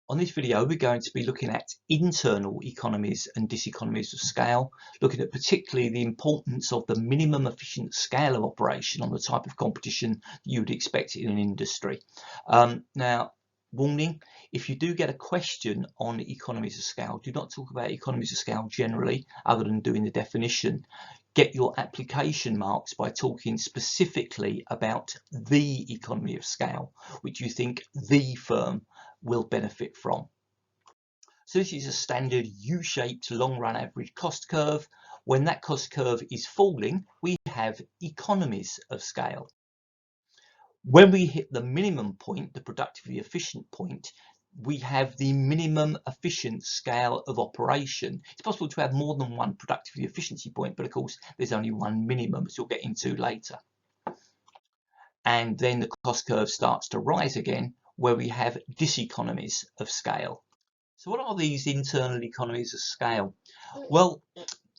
On this video, we're going to be looking at internal economies and diseconomies of scale, looking at particularly the importance of the minimum efficient scale of operation on the type of competition you would expect in an industry. Now, warning, if you do get a question on economies of scale, do not talk about economies of scale generally, other than doing the definition. Get your application marks by talking specifically about the economy of scale, which you think the firm will benefit from. So this is a standard U-shaped long run average cost curve. When that cost curve is falling, we have economies of scale. When we hit the minimum point, the productively efficient point, we have the minimum efficient scale of operation. It's possible to have more than one productively efficiency point, but of course there's only one minimum, as we'll get into later. And then the cost curve starts to rise again, where we have diseconomies of scale. So what are these internal economies of scale? Well,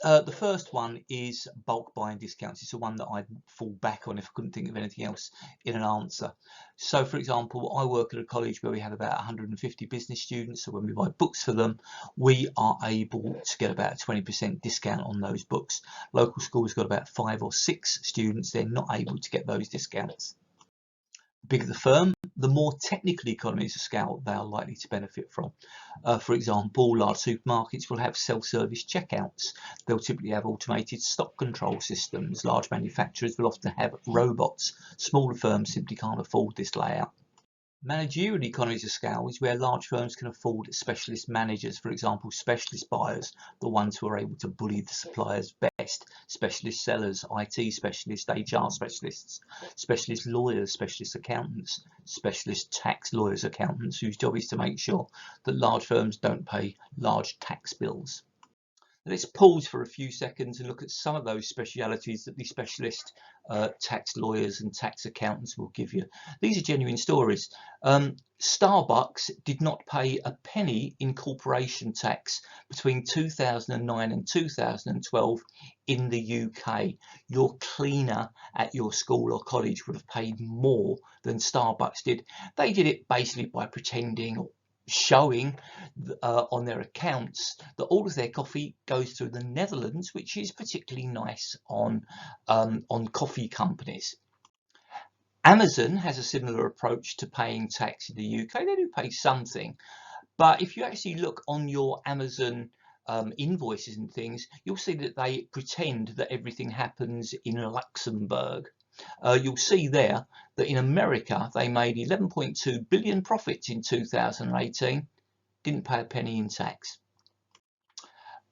the first one is bulk buying discounts. It's the one that I'd fall back on if I couldn't think of anything else in an answer. So for example, I work at a college where we have about 150 business students. So when we buy books for them, we are able to get about a 20% discount on those books. Local schools got about 5 or 6 students. They're not able to get those discounts. The bigger the firm, the more technical economies of scale they are likely to benefit from. For example, large supermarkets will have self-service checkouts. They'll typically have automated stock control systems. Large manufacturers will often have robots. Smaller firms simply can't afford this layout. Managerial economies of scale is where large firms can afford specialist managers, for example, specialist buyers, the ones who are able to bully the suppliers best, specialist sellers, IT specialists, HR specialists, specialist lawyers, specialist accountants, specialist tax lawyers, accountants, whose job is to make sure that large firms don't pay large tax bills. Let's pause for a few seconds and look at some of those specialities that the specialist tax lawyers and tax accountants will give you. These are genuine stories. Starbucks did not pay a penny in corporation tax between 2009 and 2012 in the UK. Your cleaner at your school or college would have paid more than Starbucks did. They did it basically by pretending, showing on their accounts that all of their coffee goes through the Netherlands, which is particularly nice on coffee companies. Amazon has a similar approach to paying tax in the UK. They do pay something, but if you actually look on your Amazon invoices and things, you'll see that they pretend that everything happens in Luxembourg. You'll see there that in America they made 11.2 billion profits in 2018, didn't pay a penny in tax.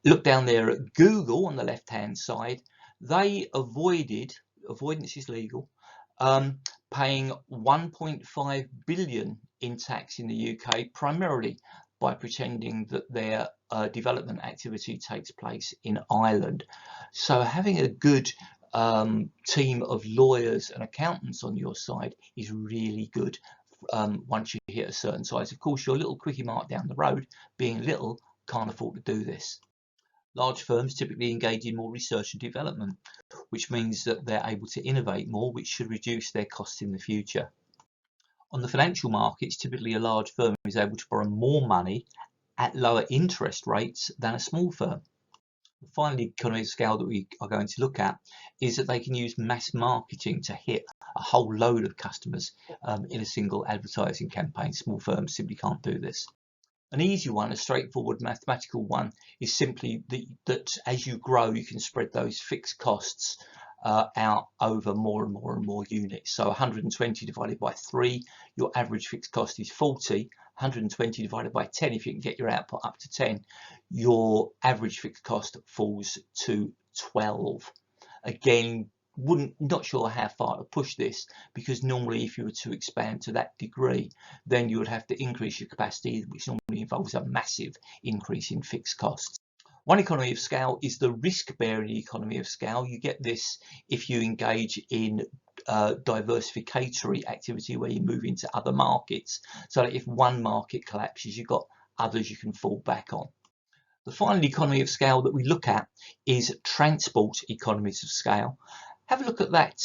Look down there at Google on the left hand side. They avoided, avoidance is legal, paying 1.5 billion in tax in the UK, primarily by pretending that their development activity takes place in Ireland. So having a good team of lawyers and accountants on your side is really good once you hit a certain size. Of course, your little quickie mark down the road, being little, can't afford to do this. Large firms typically engage in more research and development, which means that they're able to innovate more, which should reduce their costs in the future. On the financial markets, typically a large firm is able to borrow more money at lower interest rates than a small firm. The final economy of scale that we are going to look at is that they can use mass marketing to hit a whole load of customers in a single advertising campaign. Small firms simply can't do this. An easy one, a straightforward mathematical one, is simply that as you grow, you can spread those fixed costs out over more and more and more units. So 120 divided by 3, your average fixed cost is 40. 120 divided by 10, if you can get your output up to 10, your average fixed cost falls to 12. Again, not sure how far to push this, because normally if you were to expand to that degree, then you would have to increase your capacity, which normally involves a massive increase in fixed costs. One economy of scale is the risk-bearing economy of scale. You get this if you engage in diversificatory activity, where you move into other markets, so that if one market collapses, you've got others you can fall back on. The final economy of scale that we look at is transport economies of scale. Have a look at that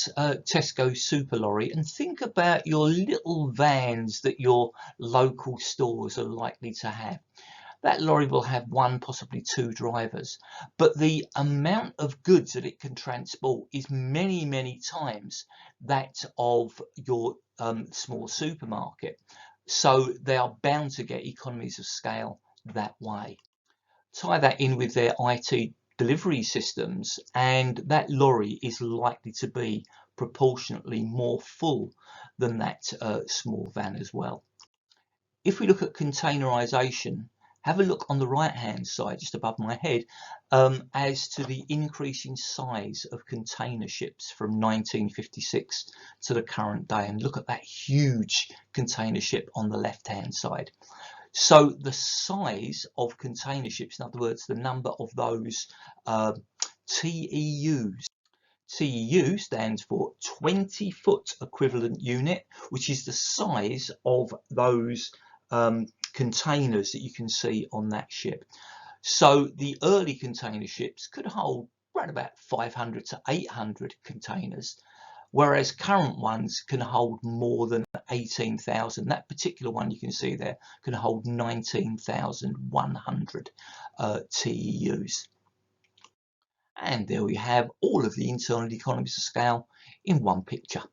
Tesco super lorry and think about your little vans that your local stores are likely to have. That lorry will have one, possibly two drivers, but the amount of goods that it can transport is many, many times that of your small supermarket. So they are bound to get economies of scale that way. Tie that in with their IT delivery systems, and that lorry is likely to be proportionately more full than that small van as well. If we look at containerization, have a look on the right hand side just above my head as to the increasing size of container ships from 1956 to the current day, and look at that huge container ship on the left hand side. So the size of container ships, in other words, the number of those TEUs. TEU stands for 20-foot equivalent unit, which is the size of those containers that you can see on that ship. So the early container ships could hold around about 500 to 800 containers, whereas current ones can hold more than 18,000. That particular one you can see there can hold 19,100 TEUs. And there we have all of the internal economies of scale in one picture.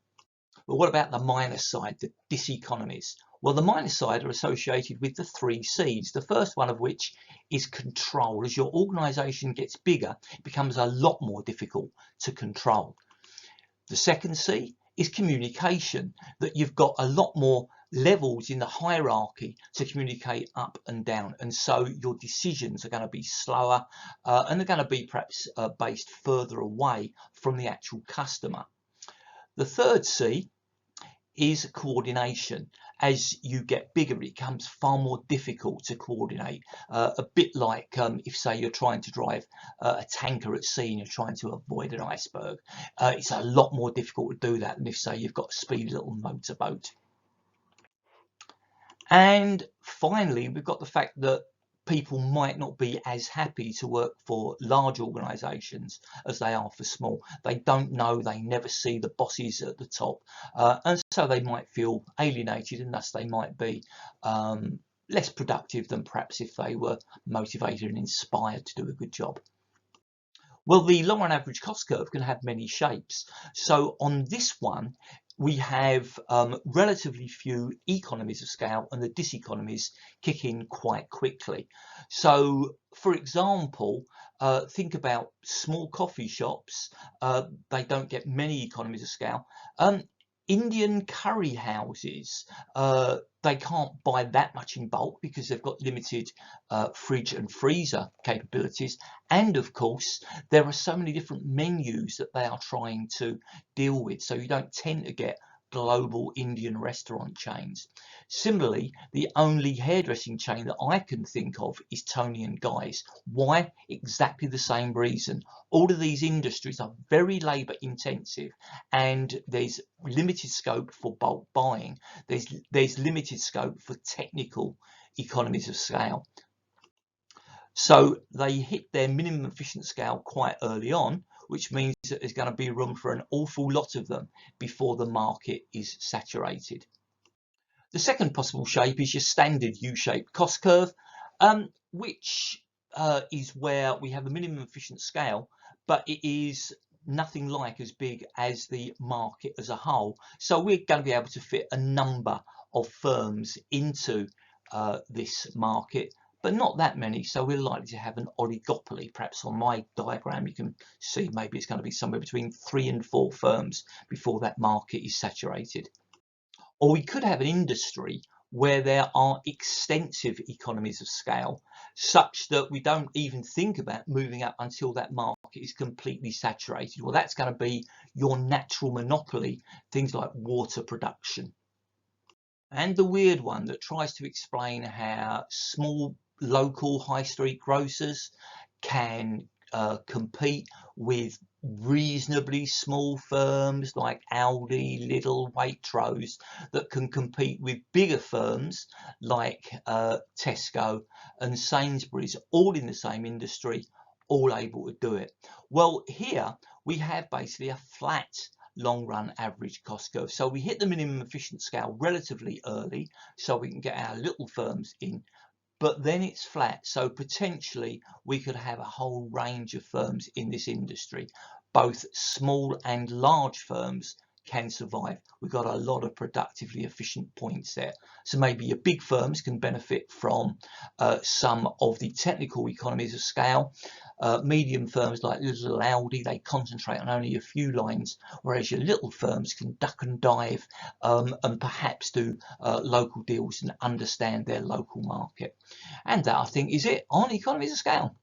But what about the minus side, the diseconomies? Well, the minus side are associated with the 3 C's, the first one of which is control. As your organisation gets bigger, it becomes a lot more difficult to control. The second C is communication, that you've got a lot more levels in the hierarchy to communicate up and down, and so your decisions are going to be slower and they're going to be perhaps based further away from the actual customer. The third C is coordination. As you get bigger, it becomes far more difficult to coordinate. A bit like if, say, you're trying to drive a tanker at sea and you're trying to avoid an iceberg. It's a lot more difficult to do that than if, say, you've got a speedy little motorboat. And finally, we've got the fact that people might not be as happy to work for large organisations as they are for small. They don't know, they never see the bosses at the top, and so they might feel alienated, and thus they might be less productive than perhaps if they were motivated and inspired to do a good job. Well, the long run average cost curve can have many shapes. So on this one, we have relatively few economies of scale, and the diseconomies kick in quite quickly. So, for example, think about small coffee shops. They don't get many economies of scale. Indian curry houses, they can't buy that much in bulk because they've got limited fridge and freezer capabilities. And of course, there are so many different menus that they are trying to deal with. So you don't tend to get global Indian restaurant chains. Similarly, the only hairdressing chain that I can think of is Tony and Guy's. Why? Exactly the same reason. All of these industries are very labour intensive, and there's limited scope for bulk buying. There's limited scope for technical economies of scale. So they hit their minimum efficient scale quite early on, which means that there's going to be room for an awful lot of them before the market is saturated. The second possible shape is your standard U-shaped cost curve, which is where we have a minimum efficient scale, but it is nothing like as big as the market as a whole. So we're going to be able to fit a number of firms into this market, but not that many, so we're likely to have an oligopoly. Perhaps on my diagram you can see maybe it's going to be somewhere between 3 and 4 firms before that market is saturated. Or we could have an industry where there are extensive economies of scale, such that we don't even think about moving up until that market is completely saturated. Well, that's going to be your natural monopoly, things like water production. And the weird one that tries to explain how small local high street grocers can compete with reasonably small firms like Aldi, Lidl, Waitrose, that can compete with bigger firms like Tesco and Sainsbury's, all in the same industry, all able to do it. Well, here we have basically a flat long run average cost curve. So we hit the minimum efficient scale relatively early so we can get our little firms in, but then it's flat. So potentially we could have a whole range of firms in this industry. Both small and large firms can survive. We've got a lot of productively efficient points there. So maybe your big firms can benefit from some of the technical economies of scale. Medium firms like little Aldi, they concentrate on only a few lines, whereas your little firms can duck and dive and perhaps do local deals and understand their local market. And that, I think, is it on economies of scale.